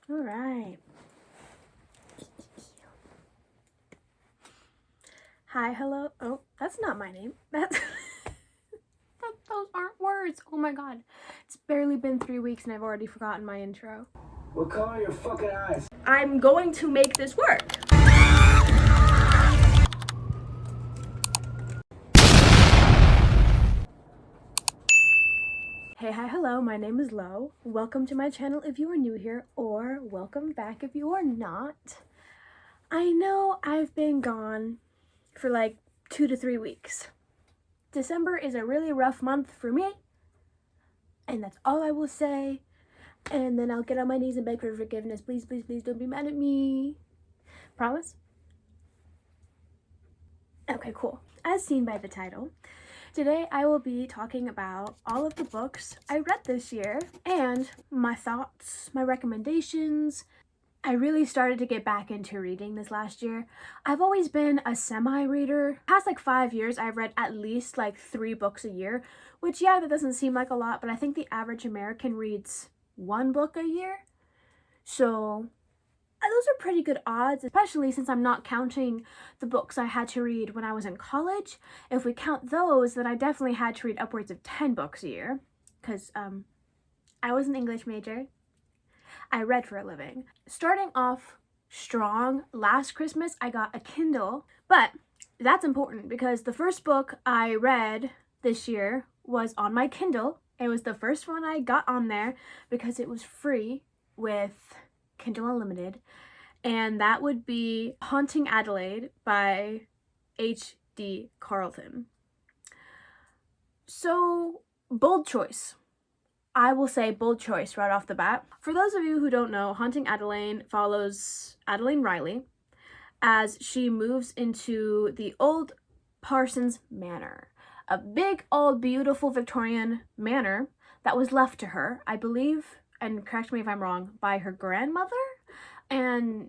All right. Hi, hello. Oh, that's not my name. Those aren't words. Oh my god. It's barely been 3 weeks and I've already forgotten my intro. What color are your fucking eyes? I'm going to make this work. Hey, hi, hello, my name is Lo. Welcome to my channel if you are new here, or welcome back if you are not. I know I've been gone for like 2 to 3 weeks. December is a really rough month for me, and that's all I will say. And then I'll get on my knees and beg for forgiveness. Please, please, please don't be mad at me. Promise? Okay, cool. As seen by the title, today I will be talking about all of the books I read this year and my thoughts, my recommendations. I really started to get back into reading this last year. I've always been a semi-reader. Past like 5 years, I've read at least like 3 books a year, which yeah, that doesn't seem like a lot, but I think the average American reads 1 book a year. So those are pretty good odds, especially since I'm not counting the books I had to read when I was in college. If we count those, then I definitely had to read upwards of 10 books a year, because I was an English major. I read for a living. Starting off strong, last Christmas I got a Kindle, but that's important because the first book I read this year was on my Kindle. It was the first one I got on there because it was free with Kindle Unlimited, and that would be Haunting Adelaide by H.D. Carlton. So, bold choice. I will say bold choice right off the bat. For those of you who don't know, Haunting Adelaide follows Adeline Riley as she moves into the old Parsons Manor, a big old beautiful Victorian manor that was left to her, I believe, and correct me if I'm wrong, by her grandmother, and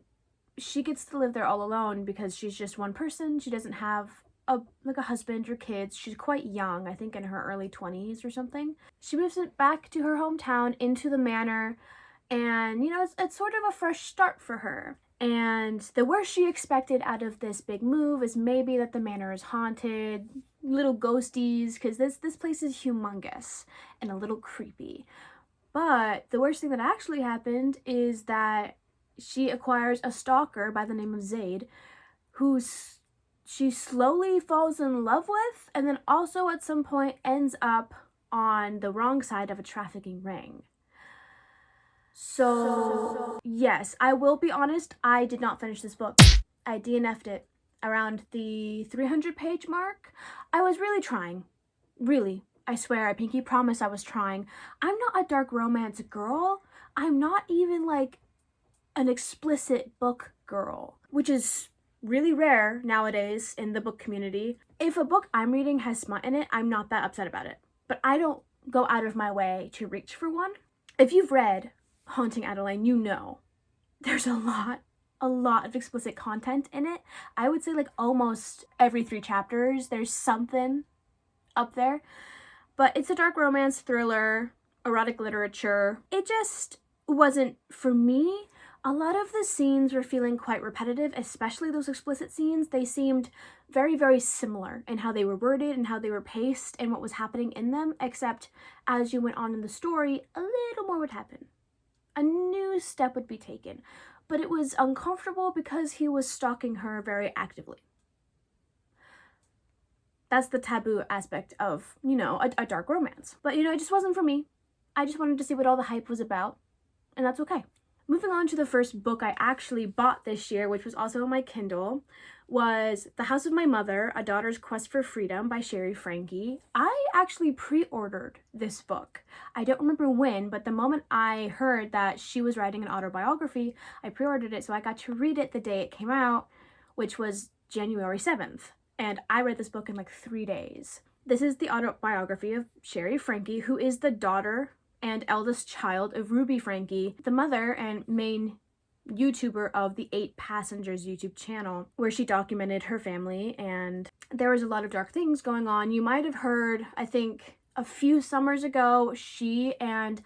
she gets to live there all alone because she's just one person. She doesn't have a husband or kids. She's quite young, I think in her early 20s or something. She moves back to her hometown into the manor, and you know, it's sort of a fresh start for her. And the worst she expected out of this big move is maybe that the manor is haunted, little ghosties, because this place is humongous and a little creepy. But the worst thing that actually happened is that she acquires a stalker by the name of Zaid, who she slowly falls in love with, and then also at some point ends up on the wrong side of a trafficking ring. So yes, I will be honest, I did not finish this book. I DNF'd it around the 300-page mark. I was really trying. Really. I swear, I pinky promise I was trying. I'm not a dark romance girl. I'm not even like an explicit book girl, which is really rare nowadays in the book community. If a book I'm reading has smut in it, I'm not that upset about it. But I don't go out of my way to reach for one. If you've read Haunting Adelaide, you know there's a lot of explicit content in it. I would say like almost every 3 chapters there's something up there. But it's a dark romance, thriller, erotic literature. It just wasn't for me. A lot of the scenes were feeling quite repetitive, especially those explicit scenes. They seemed very, very similar in how they were worded and how they were paced and what was happening in them, except as you went on in the story, a little more would happen. A new step would be taken. But it was uncomfortable because he was stalking her very actively. That's the taboo aspect of, you know, a dark romance. But, you know, it just wasn't for me. I just wanted to see what all the hype was about, and that's okay. Moving on to the first book I actually bought this year, which was also on my Kindle, was The House of My Mother, A Daughter's Quest for Freedom by Sherry Frankie. I actually pre-ordered this book. I don't remember when, but the moment I heard that she was writing an autobiography, I pre-ordered it, so I got to read it the day it came out, which was January 7th. And I read this book in like 3 days. This is the autobiography of Sherry Frankie, who is the daughter and eldest child of Ruby Frankie, the mother and main YouTuber of the 8 Passengers YouTube channel, where she documented her family, and there was a lot of dark things going on. You might have heard, I think a few summers ago, she and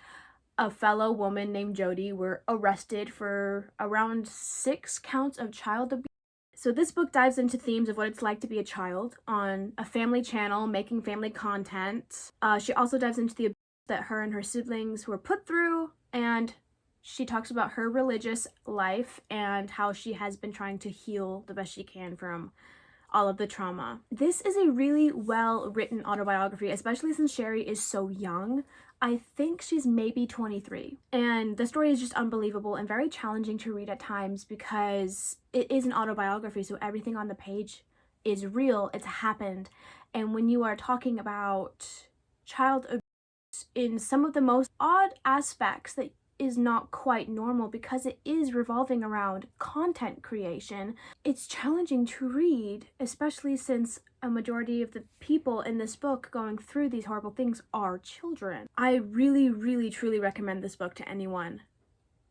a fellow woman named Jody were arrested for around 6 counts of child abuse. So this book dives into themes of what it's like to be a child on a family channel making family content. She also dives into the abuse that her and her siblings were put through, and she talks about her religious life and how she has been trying to heal the best she can from all of the trauma. This is a really well-written autobiography, especially since Sherry is so young. I think she's maybe 23. And the story is just unbelievable and very challenging to read at times because it is an autobiography, so everything on the page is real, it's happened. And when you are talking about child abuse in some of the most odd aspects that is not quite normal because it is revolving around content creation, it's challenging to read, especially since a majority of the people in this book going through these horrible things are children. I really truly recommend this book to anyone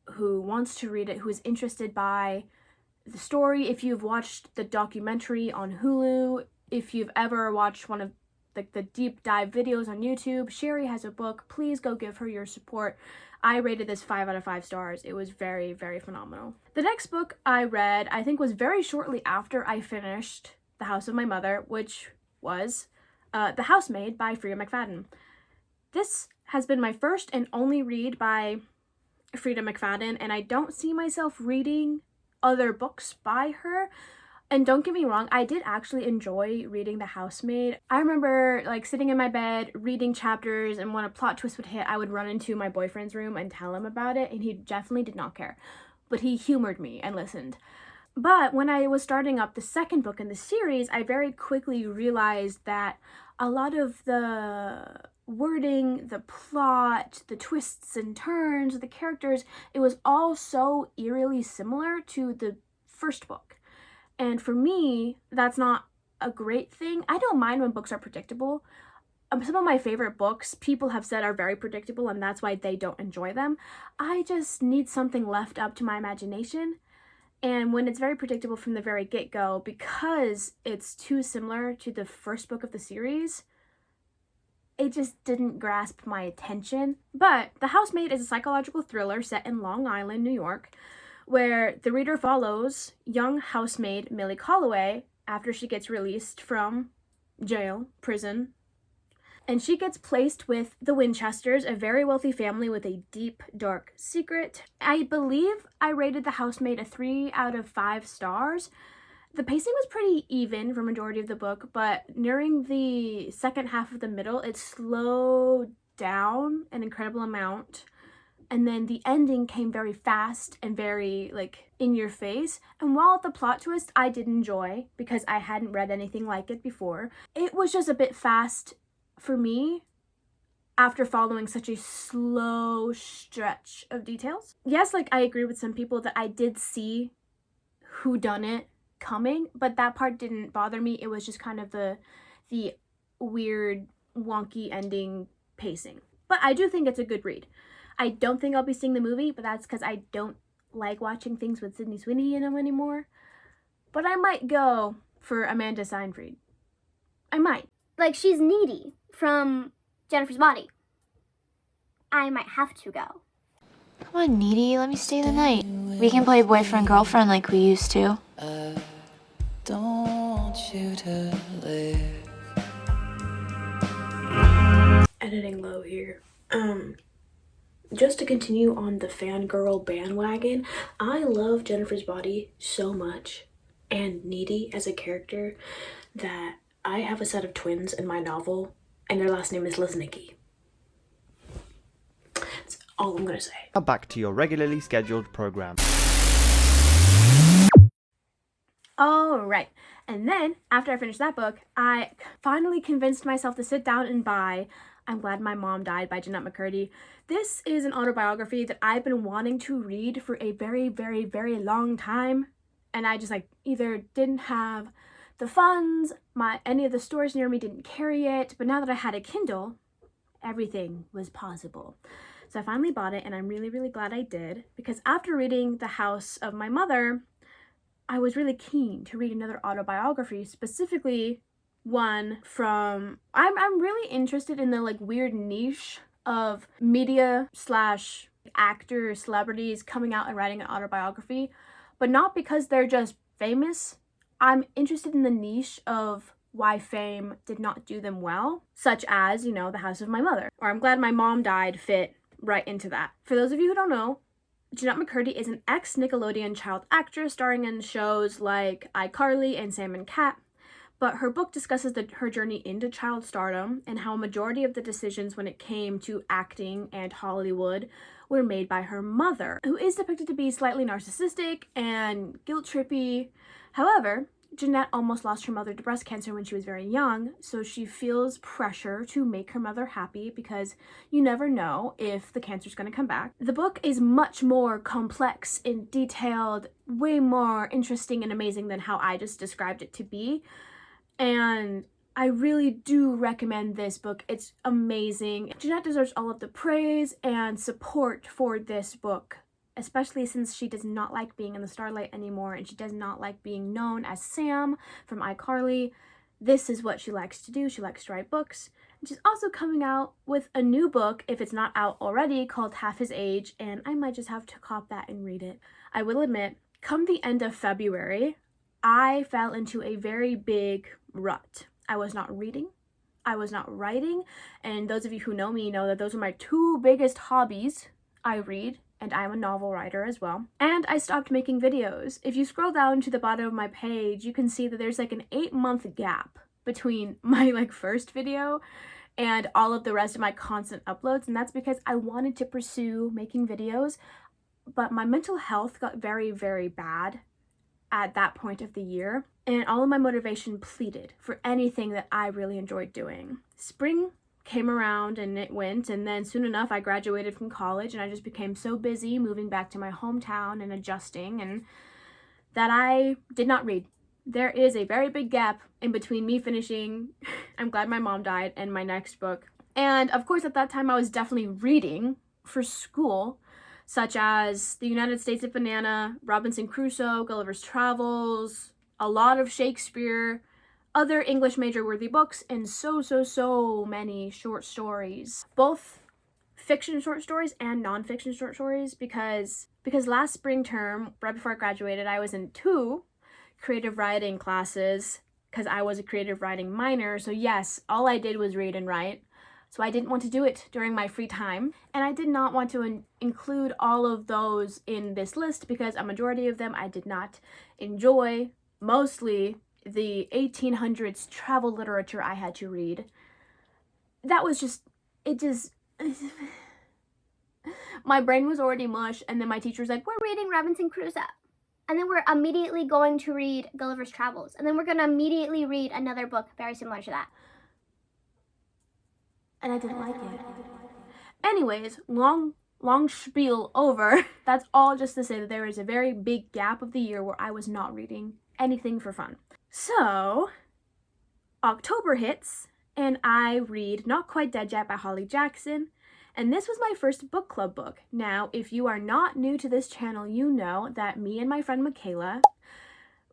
who wants to read it, who is interested by the story. If you've watched the documentary on Hulu, if you've ever watched one of the deep dive videos on YouTube, Sherry has a book. Please go give her your support. I rated this 5 out of 5 stars. It was very phenomenal. The next book I read, I think, was very shortly after I finished The House of My Mother, which was The Housemaid by Frida McFadden. This has been my first and only read by Frida McFadden, and I don't see myself reading other books by her. And don't get me wrong, I did actually enjoy reading The Housemaid. I remember sitting in my bed reading chapters, and when a plot twist would hit, I would run into my boyfriend's room and tell him about it, and he definitely did not care. But he humored me and listened. But when I was starting up the second book in the series, I very quickly realized that a lot of the wording, the plot, the twists and turns, the characters, it was all so eerily similar to the first book. And for me, that's not a great thing. I don't mind when books are predictable. Some of my favorite books, people have said, are very predictable, and that's why they don't enjoy them. I just need something left up to my imagination. And when it's very predictable from the very get-go, because it's too similar to the first book of the series, it just didn't grasp my attention. But The Housemaid is a psychological thriller set in Long Island, New York, where the reader follows young housemaid Millie Colloway after she gets released from prison, and she gets placed with the Winchesters, a very wealthy family with a deep, dark secret. I believe I rated The Housemaid a 3 out of 5 stars. The pacing was pretty even for majority of the book, but nearing the second half of the middle, it slowed down an incredible amount. And then the ending came very fast and very in your face. And while the plot twist I did enjoy because I hadn't read anything like it before, it was just a bit fast for me after following such a slow stretch of details. Yes, I agree with some people that I did see whodunit coming, but that part didn't bother me. It was just kind of the weird, wonky ending pacing. But I do think it's a good read. I don't think I'll be seeing the movie, but that's because I don't like watching things with Sydney Sweeney in them anymore. But I might go for Amanda Seyfried. I might. She's Needy from Jennifer's Body. I might have to go. Come on, Needy, let me stay the night. We can play boyfriend-girlfriend like we used to. Don't you to live. Editing low here. Just to continue on the fangirl bandwagon, I love Jennifer's Body so much, and Needy as a character, that I have a set of twins in my novel, and their last name is Lesnicki. That's all I'm gonna say. Now back to your regularly scheduled program. Alright, and then, after I finished that book, I finally convinced myself to sit down and buy I'm Glad My Mom Died by Jeanette McCurdy. This is an autobiography that I've been wanting to read for a very long time, and I just either didn't have the funds, any of the stores near me didn't carry it, but now that I had a Kindle, everything was possible. So I finally bought it, and I'm really glad I did, because after reading The House of My Mother, I was really keen to read another autobiography, specifically one from, I'm really interested in the weird niche of media slash actor celebrities coming out and writing an autobiography, but not because they're just famous. I'm interested in the niche of why fame did not do them well, such as, you know, The House of My Mother, or I'm Glad My Mom Died fit right into that. For those of you who don't know, Jeanette McCurdy is an ex-Nickelodeon child actress starring in shows like iCarly and Sam and Cat, but her book discusses her journey into child stardom and how a majority of the decisions when it came to acting and Hollywood were made by her mother, who is depicted to be slightly narcissistic and guilt-trippy. However, Jeanette almost lost her mother to breast cancer when she was very young, so she feels pressure to make her mother happy because you never know if the cancer's going to come back. The book is much more complex and detailed, way more interesting and amazing than how I just described it to be, and I really do recommend this book. It's amazing. Jeanette deserves all of the praise and support for this book, especially since she does not like being in the starlight anymore and she does not like being known as Sam from iCarly. This is what she likes to do. She likes to write books. And she's also coming out with a new book, if it's not out already, called Half His Age, and I might just have to cop that and read it. I will admit, come the end of February, I fell into a very big rut. I was not reading, I was not writing, and those of you who know me know that those are my two biggest hobbies. I read, and I'm a novel writer as well. And I stopped making videos. If you scroll down to the bottom of my page, you can see that there's like an 8-month gap between my first video and all of the rest of my constant uploads, and that's because I wanted to pursue making videos, but my mental health got very, very bad at that point of the year, and all of my motivation pleaded for anything that I really enjoyed doing. Spring came around and it went, and then soon enough I graduated from college and I just became so busy moving back to my hometown and adjusting, and that I did not read. There is a very big gap in between me finishing I'm Glad My Mom Died and my next book. And of course at that time I was definitely reading for school, such as The United States of Banana, Robinson Crusoe, Gulliver's Travels, a lot of Shakespeare, other English major-worthy books, and so many short stories. Both fiction short stories and non-fiction short stories, because last spring term, right before I graduated, I was in 2 creative writing classes because I was a creative writing minor, so yes, all I did was read and write. So I didn't want to do it during my free time, and I did not want to include all of those in this list because a majority of them I did not enjoy, mostly the 1800s travel literature I had to read. That was just, my brain was already mush, and then my teacher was like, We're reading Robinson Crusoe. And then we're immediately going to read Gulliver's Travels. And then we're going to immediately read another book very similar to that. and I didn't like it. Anyways, long spiel over. That's all just to say that there is a very big gap of the year where I was not reading anything for fun. So, October hits, and I read Not Quite Dead Yet by Holly Jackson, and this was my first book club book. Now, if you are not new to this channel, you know that me and my friend Michaela,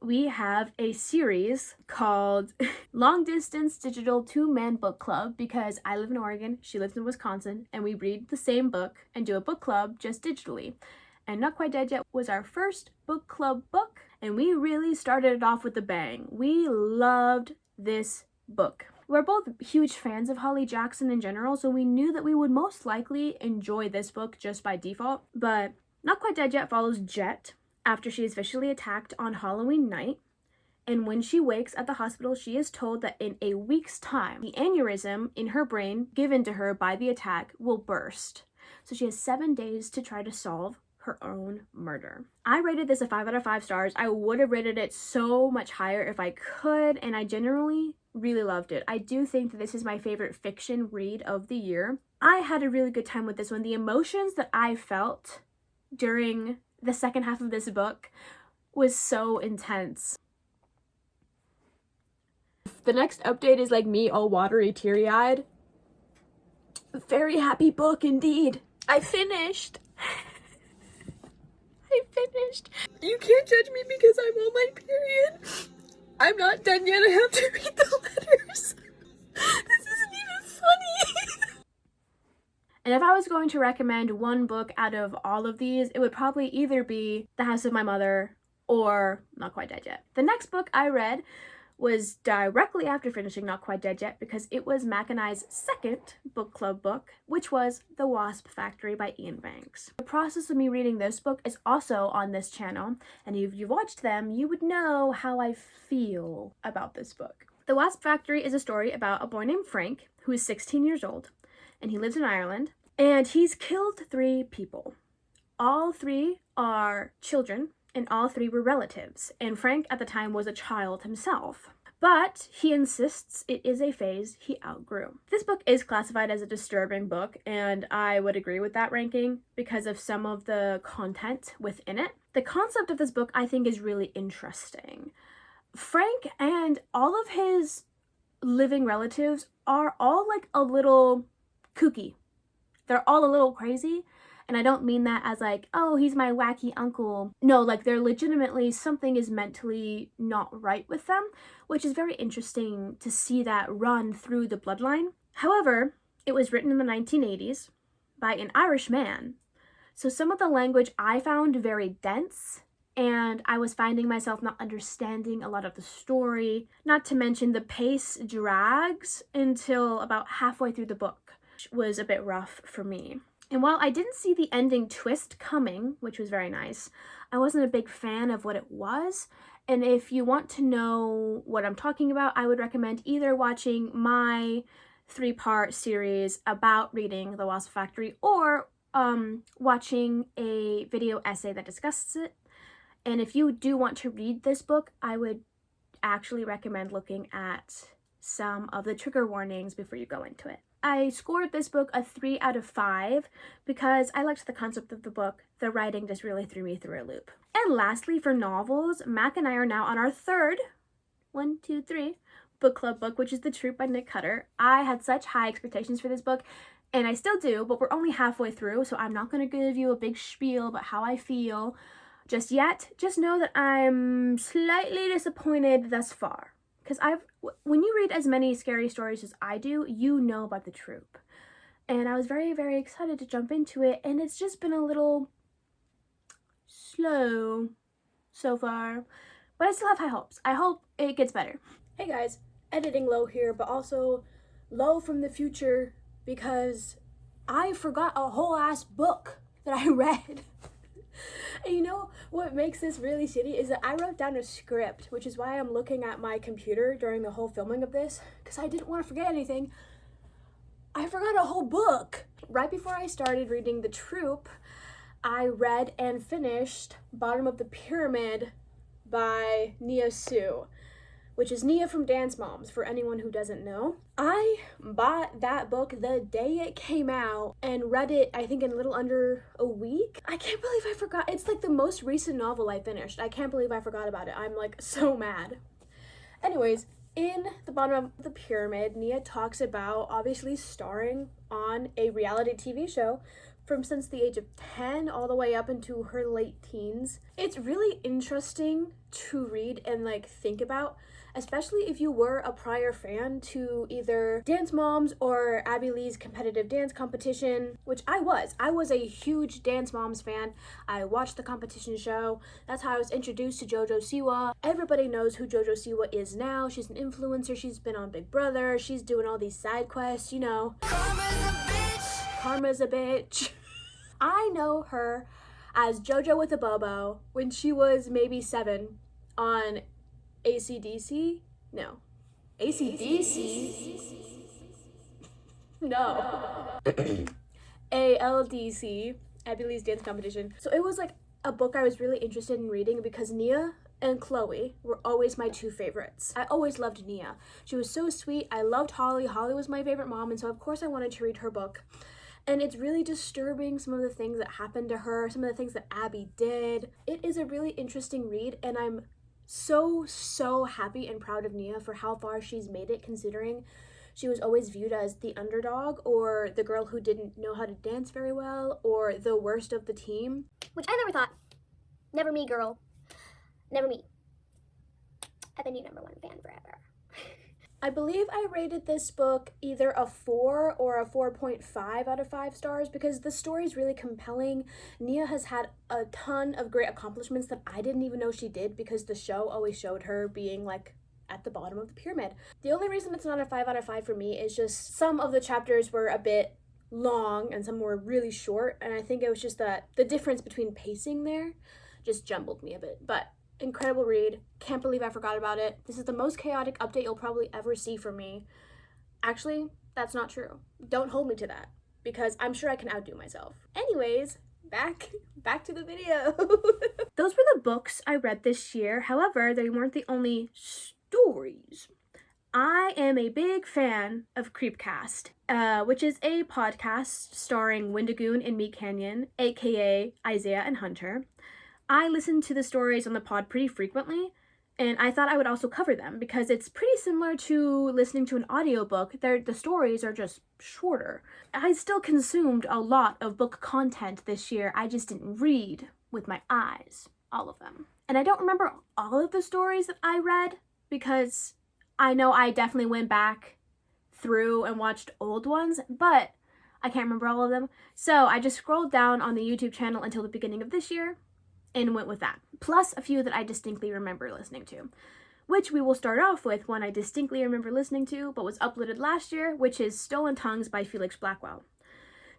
we have a series called Long Distance Digital 2-Man Book Club because I live in Oregon, she lives in Wisconsin, and we read the same book and do a book club just digitally. And Not Quite Dead Yet was our first book club book, and we really started it off with a bang. We loved this book. We're both huge fans of Holly Jackson in general, so we knew that we would most likely enjoy this book just by default. But Not Quite Dead Yet follows Jet after she is viciously attacked on Halloween night, and when she wakes at the hospital, she is told that in a week's time, the aneurysm in her brain given to her by the attack will burst. So she has 7 days to try to solve her own murder. I rated this a 5 out of 5 stars. I would have rated it so much higher if I could, and I generally really loved it. I do think that this is my favorite fiction read of the year. I had a really good time with this one. The emotions that I felt during the second half of this book was so intense. The next update is like me all watery, teary-eyed. Very happy book indeed. I finished. You can't judge me because I'm on my period. I'm not done yet. I have to read the letters. This isn't even funny. And if I was going to recommend one book out of all of these, it would probably either be The House of My Mother or Not Quite Dead Yet. The next book I read was directly after finishing Not Quite Dead Yet because it was Mac and I's second book club book, which was The Wasp Factory by Ian Banks. The process of me reading this book is also on this channel, and if you watched them, you would know how I feel about this book. The Wasp Factory is a story about a boy named Frank who is 16 years old, and he lives in Ireland, and he's killed 3 people. All 3 are children, and all 3 were relatives, and Frank at the time was a child himself. But he insists it is a phase he outgrew. This book is classified as a disturbing book, and I would agree with that ranking because of some of the content within it. The concept of this book I think is really interesting. Frank and all of his living relatives are all like a little kooky. They're all a little crazy. And I don't mean that as like, oh, he's my wacky uncle. No, like they're legitimately, something is mentally not right with them, which is very interesting to see that run through the bloodline. However, it was written in the 1980s by an Irish man. So some of the language I found very dense, and I was finding myself not understanding a lot of the story. Not to mention the pace drags until about halfway through the book, which was a bit rough for me. And while I didn't see the ending twist coming, which was very nice, I wasn't a big fan of what it was. And if you want to know what I'm talking about, I would recommend either watching my 3-part series about reading The Wasp Factory or watching a video essay that discusses it. And if you do want to read this book, I would actually recommend looking at some of the trigger warnings before you go into it. I scored this book a 3 out of 5 because I liked the concept of the book. The writing just really threw me through a loop. And lastly, for novels, Mac and I are now on our 3rd, 1, 2, 3, book club book, which is The Troop by Nick Cutter. I had such high expectations for this book, and I still do, but we're only halfway through, so I'm not going to give you a big spiel about how I feel just yet. Just know that I'm slightly disappointed thus far. Because when you read as many scary stories as I do, you know about The Troop. And I was very, very excited to jump into it, and it's just been a little slow so far. But I still have high hopes. I hope it gets better. Hey guys, editing low here, but also low from the future because I forgot a whole ass book that I read. And you know what makes this really shitty is that I wrote down a script, which is why I'm looking at my computer during the whole filming of this, because I didn't want to forget anything. I forgot a whole book. Right before I started reading The Troop, I read and finished Bottom of the Pyramid by Nia Sue, which is Nia from Dance Moms, for anyone who doesn't know. I bought that book the day it came out and read it, I think, in a little under a week. I can't believe I forgot. It's like the most recent novel I finished. I can't believe I forgot about it. I'm like so mad. Anyways, in The Bottom of the Pyramid, Nia talks about obviously starring on a reality TV show from since the age of 10 all the way up into her late teens. It's really interesting to read and like think about, especially if you were a prior fan to either Dance Moms or Abby Lee's competitive dance competition, which I was. I was a huge Dance Moms fan. I watched the competition show. That's how I was introduced to JoJo Siwa. Everybody knows who JoJo Siwa is now. She's an influencer. She's been on Big Brother. She's doing all these side quests, you know. Karma's a bitch. I know her as JoJo with a Bobo when she was maybe 7 on ACDC? No. ACDC? No. ALDC, Abby Lee's dance competition. So it was like a book I was really interested in reading because Nia and Chloe were always my 2 favorites. I always loved Nia. She was so sweet. I loved Holly. Holly was my favorite mom, and so of course I wanted to read her book. And it's really disturbing, some of the things that happened to her, some of the things that Abby did. It is a really interesting read, and I'm so happy and proud of Nia for how far she's made it, considering she was always viewed as the underdog or the girl who didn't know how to dance very well or the worst of the team. Which I never thought. Never me, girl. Never me. I've been your #1 fan forever. I believe I rated this book either a 4 or a 4.5 out of 5 stars because the story is really compelling. Nia has had a ton of great accomplishments that I didn't even know she did because the show always showed her being like at the bottom of the pyramid. The only reason it's not a 5 out of 5 for me is just some of the chapters were a bit long and some were really short, and I think it was just that the difference between pacing there just jumbled me a bit. But incredible read. Can't believe I forgot about it. This is the most chaotic update you'll probably ever see from me. Actually, that's not true. Don't hold me to that because I'm sure I can outdo myself. Anyways, back to the video. Those were the books I read this year. However, they weren't the only stories. I am a big fan of CreepCast, which is a podcast starring Wendigoon and Meat Canyon, aka Isaiah and Hunter. I listen to the stories on the pod pretty frequently, and I thought I would also cover them because it's pretty similar to listening to an audiobook. The stories are just shorter. I still consumed a lot of book content this year. I just didn't read with my eyes, all of them. And I don't remember all of the stories that I read because I know I definitely went back through and watched old ones, but I can't remember all of them. So I just scrolled down on the YouTube channel until the beginning of this year and went with that, plus a few that I distinctly remember listening to, which we will start off with one I distinctly remember listening to but was uploaded last year, which is Stolen Tongues by Felix Blackwell.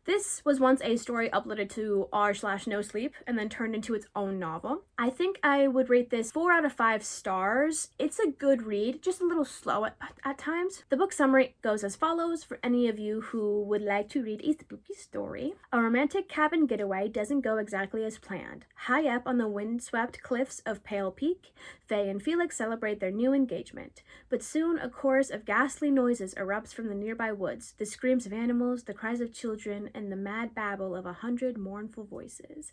This was once a story uploaded to r/no sleep and then turned into its own novel. I think I would rate this 4 out of 5 stars. It's a good read, just a little slow at times. The book summary goes as follows for any of you who would like to read a spooky story. A romantic cabin getaway doesn't go exactly as planned. High up on the windswept cliffs of Pale Peak, Faye and Felix celebrate their new engagement. But soon a chorus of ghastly noises erupts from the nearby woods, the screams of animals, the cries of children, and the mad babble of 100 mournful voices.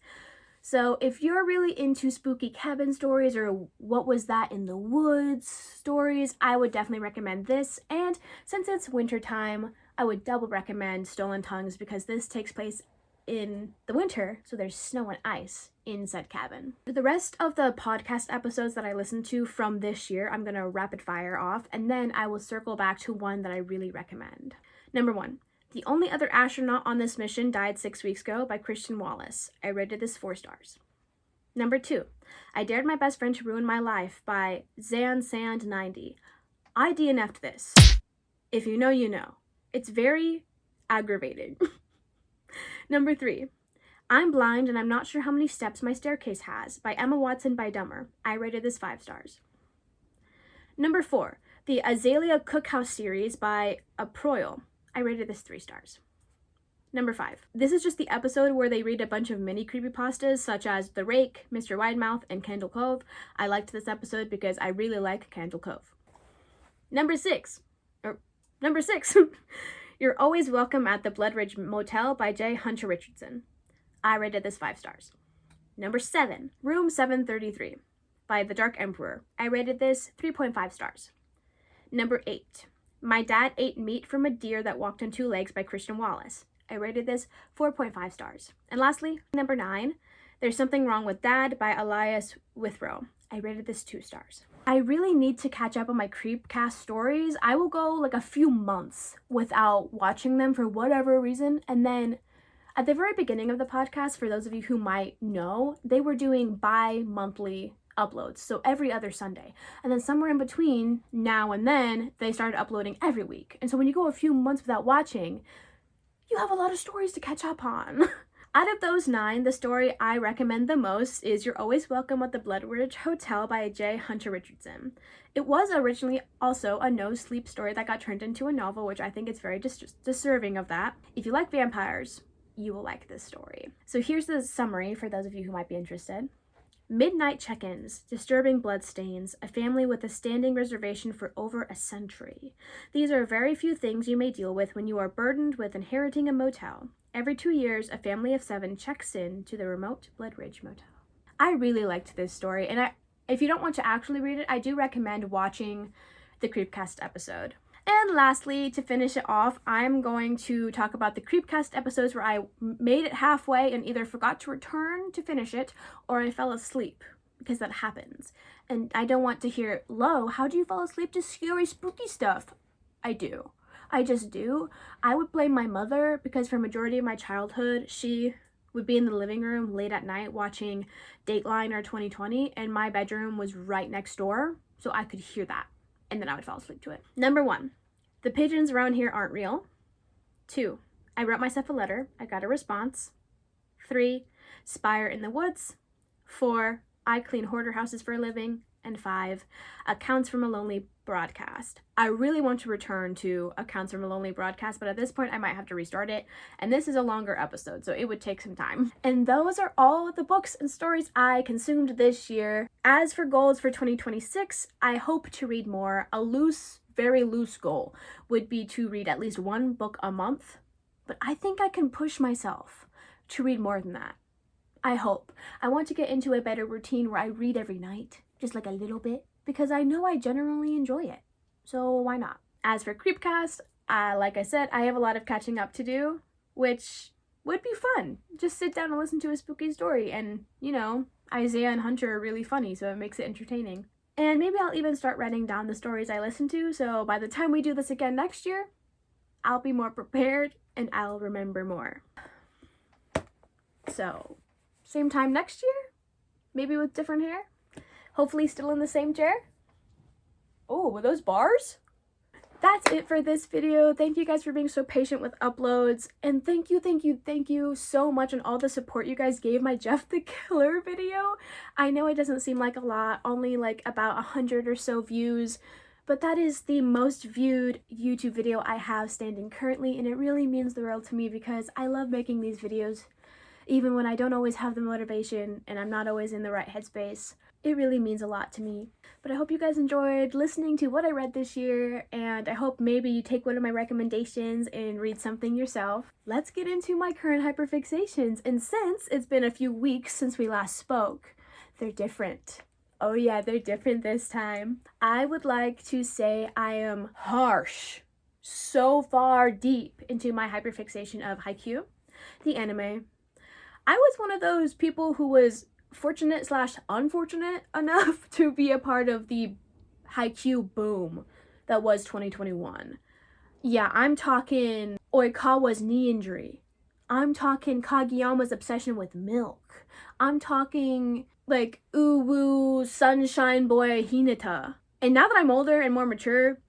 So if you're really into spooky cabin stories or what was that in the woods stories, I would definitely recommend this. And since it's wintertime, I would double recommend Stolen Tongues because this takes place in the winter, so there's snow and ice in said cabin. The rest of the podcast episodes that I listened to from this year, I'm gonna rapid fire off, and then I will circle back to one that I really recommend. Number 1. The Only Other Astronaut on This Mission Died 6 Weeks Ago by Christian Wallace. I rated this 4 stars. Number 2. I Dared My Best Friend to Ruin My Life by Zan Sand 90. I DNF'd this. If you know, you know. It's very aggravating. Number 3. I'm Blind and I'm Not Sure How Many Steps My Staircase Has by Emma Watson by Dummer. I rated this 5 stars. Number 4. The Azalea Cookhouse series by Aproil. I rated this 3 stars. Number 5. This is just the episode where they read a bunch of mini creepypastas such as The Rake, Mr. Widemouth, and Candle Cove. I liked this episode because I really like Candle Cove. Number 6. You're Always Welcome at the Bloodridge Motel by J. Hunter Richardson. I rated this 5 stars. Number 7. Room 733 by The Dark Emperor. I rated this 3.5 stars. Number 8. My Dad Ate Meat from a Deer That Walked on 2 Legs by Christian Wallace. I rated this 4.5 stars. And lastly, number 9, There's Something Wrong with Dad by Elias Withrow. I rated this 2 stars. I really need to catch up on my CreepCast stories. I will go like a few months without watching them for whatever reason. And then at the very beginning of the podcast, for those of you who might know, they were doing bi-monthly uploads, so every other Sunday. And then somewhere in between now and then, they started uploading every week. And so when you go a few months without watching, you have a lot of stories to catch up on. Out of those 9, the story I recommend the most is You're Always Welcome at the Bloodridge Hotel by J. Hunter Richardson. It was originally also a no-sleep story that got turned into a novel, which I think is very deserving of that. If you like vampires, you will like this story. So here's the summary for those of you who might be interested. Midnight check-ins, disturbing bloodstains, a family with a standing reservation for over a century. These are very few things you may deal with when you are burdened with inheriting a motel. Every 2 years, a family of 7 checks in to the remote Bloodridge Motel. I really liked this story, and if you don't want to actually read it, I do recommend watching the CreepCast episode. And lastly, to finish it off, I'm going to talk about the CreepCast episodes where I made it halfway and either forgot to return to finish it or I fell asleep because that happens. And I don't want to hear, Lo, how do you fall asleep to scary, spooky stuff? I do. I just do. I would blame my mother because for a majority of my childhood, she would be in the living room late at night watching Dateline or 2020, and my bedroom was right next door, so I could hear that, and then I would fall asleep to it. Number 1, the pigeons around here aren't real. 2, I wrote myself a letter. I got a response. 3, Spire in the woods. 4, I clean hoarder houses for a living. And 5, Accounts from a Lonely Broadcast. I really want to return to Accounts from a Lonely Broadcast, but at this point I might have to restart it. And this is a longer episode, so it would take some time. And those are all the books and stories I consumed this year. As for goals for 2026, I hope to read more. A loose, very loose goal would be to read at least 1 book a month. But I think I can push myself to read more than that. I hope. I want to get into a better routine where I read every night. Just like a little bit, because I know I generally enjoy it. So why not? As for CreepCast, like I said, I have a lot of catching up to do, which would be fun. Just sit down and listen to a spooky story, and, you know, Isaiah and Hunter are really funny, so it makes it entertaining. And maybe I'll even start writing down the stories I listen to, so by the time we do this again next year, I'll be more prepared, and I'll remember more. So, same time next year? Maybe with different hair? Hopefully still in the same chair. Oh, were those bars? That's it for this video. Thank you guys for being so patient with uploads. And thank you so much on all the support you guys gave my Jeff the Killer video. I know it doesn't seem like a lot, only like about 100 or so views, but that is the most viewed YouTube video I have standing currently, and it really means the world to me because I love making these videos, even when I don't always have the motivation and I'm not always in the right headspace. It really means a lot to me. But I hope you guys enjoyed listening to what I read this year, and I hope maybe you take one of my recommendations and read something yourself. Let's get into my current hyperfixations, and since it's been a few weeks since we last spoke, they're different. Oh yeah, they're different this time. I would like to say I am harsh, so far deep into my hyperfixation of Haikyuu, the anime. I was one of those people who was fortunate / unfortunate enough to be a part of the Haikyuu boom that was 2021. Yeah, I'm talking Oikawa's knee injury. I'm talking Kageyama's obsession with milk. I'm talking like Uwu Sunshine Boy Hinata. And now that I'm older and more mature,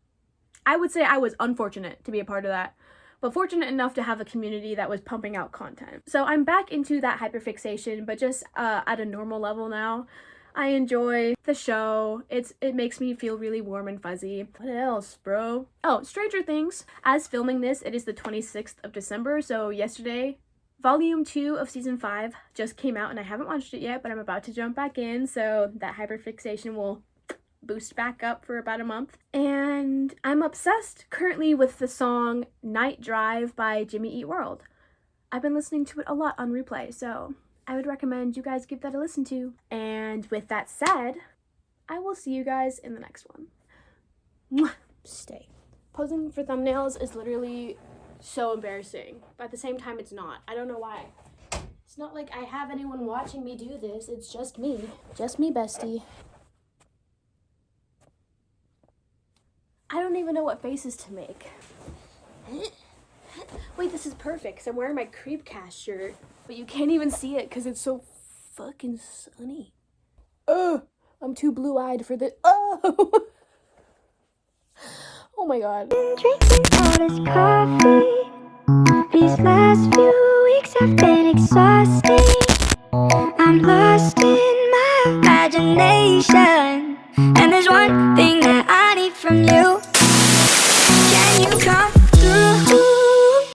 I would say I was unfortunate to be a part of that, but fortunate enough to have a community that was pumping out content. So I'm back into that hyperfixation, but just at a normal level now. I enjoy the show. It makes me feel really warm and fuzzy. What else, bro? Oh, Stranger Things. As filming this, it is the 26th of December, so yesterday, Volume 2 of Season 5 just came out, and I haven't watched it yet, but I'm about to jump back in, so that hyperfixation will boost back up for about a month. And I'm obsessed currently with the song Night Drive by Jimmy Eat World. I've been listening to it a lot on replay, so I would recommend you guys give that a listen to. And with that said, I will see you guys in the next one. Mwah! Stay. Posing for thumbnails is literally so embarrassing, but at the same time it's not. I don't know why. It's not like I have anyone watching me do this, it's just me. Just me, bestie. I don't even know what faces to make. Wait, this is perfect, because I'm wearing my CreepCast shirt, but you can't even see it because it's so fucking sunny. I'm too blue-eyed for this. Oh! Oh my god. Drinking all this coffee. These last few weeks have been exhausting. I'm lost in my imagination, and there's one thing that I need from you.